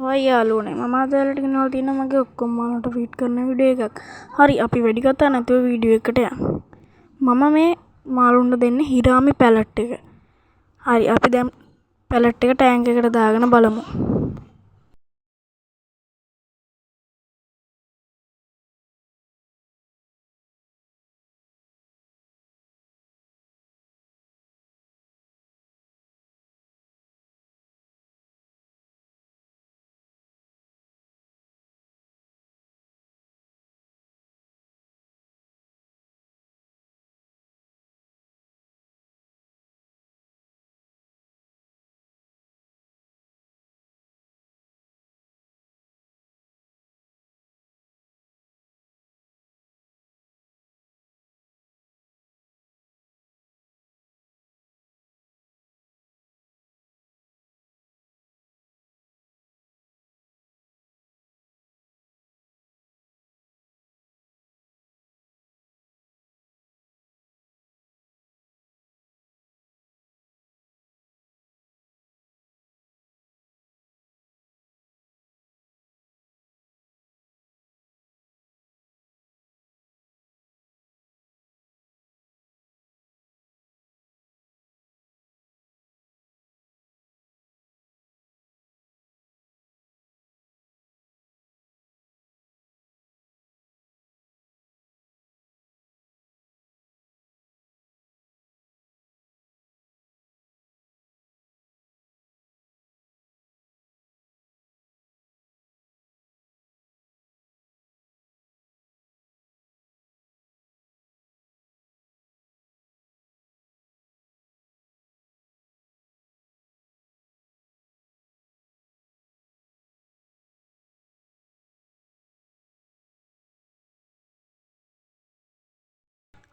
ඔය යාළුවනේ මම අද ඔයාලට ගෙනල්ලා තියෙනවා මගේ ඔක්කොම මාළන්ට ෆීඩ් කරන වීඩියෝ එකක්. හරි අපි වැඩි කතා නැතුව වීඩියෝ එකට යමු. මම මේ මාළුන්ට දෙන්නේ හිරාමි පැලට් එක. හරි අපි දැන් පැලට් එක ටැංක් එකට දාගෙන බලමු.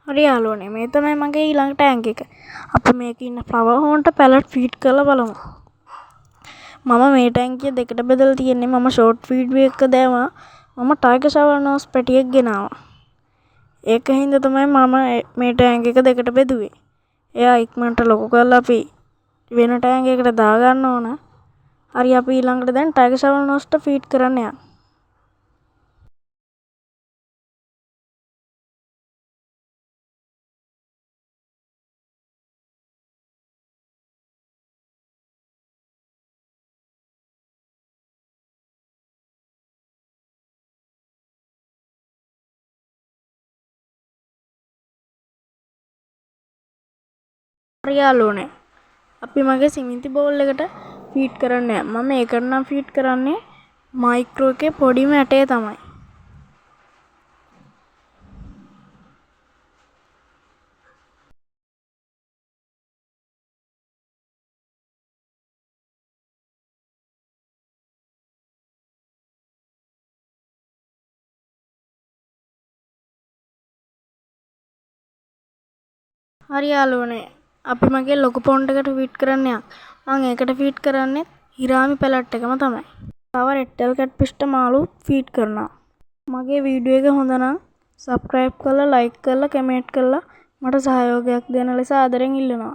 හරි යාළුවනේ මේ තමයි මගේ ඊළඟ ටැංක් එක. අපි මේකේ ඉන්න ෆ්ලවර් හෝන්ට පැලට් ෆීඩ් කරලා බලමු. මම මේ ටැංකිය දෙකට බෙදලා තියෙන්නේ. මම ෂෝට් වීඩියෝ එක දැම්මා. මම ටයිගර් ෂවර් නෝස් පැටියෙක් ගෙනාවා. ඒක හින්දා තමයි මම මේ ටැංක් එක දෙකට බෙදුවේ. එයා ඉක්මනට ලොකු කරලා අපි වෙන ටැංක් එකකට දාගන්න ඕන. හරි අපි ඊළඟට දැන් ටයිගර් ෂවර් නෝස්ට ෆීඩ් කරන්න යනවා. හරි යාළුවනේ අපි මගේ සිමෙන්ති බෝල් එකට ෆීඩ් කරන්න යනවා. මම ඒකට නම් ෆීඩ් කරන්නේ මයික්‍රෝ එකේ පොඩිම ඇටේ තමයි. හරි යාළුවනේ අපි මගේ ලොකු පොන්ඩ් එකට ෆීඩ් කරන්න යනවා. මම ඒකට ෆීඩ් කරන්නේ හිරාමි පැලට් එකම තමයි. තව රෙට්ටල් කැට්ෆිෂ්ට මාළු ෆීඩ් කරනවා. මගේ වීඩියෝ එක හොඳ නම් සබ්ස්ක්‍රයිබ් කරලා ලයික් කරලා කමෙන්ට් කරලා මට සහයෝගයක් දෙන ලෙස ආදරෙන් ඉල්ලනවා.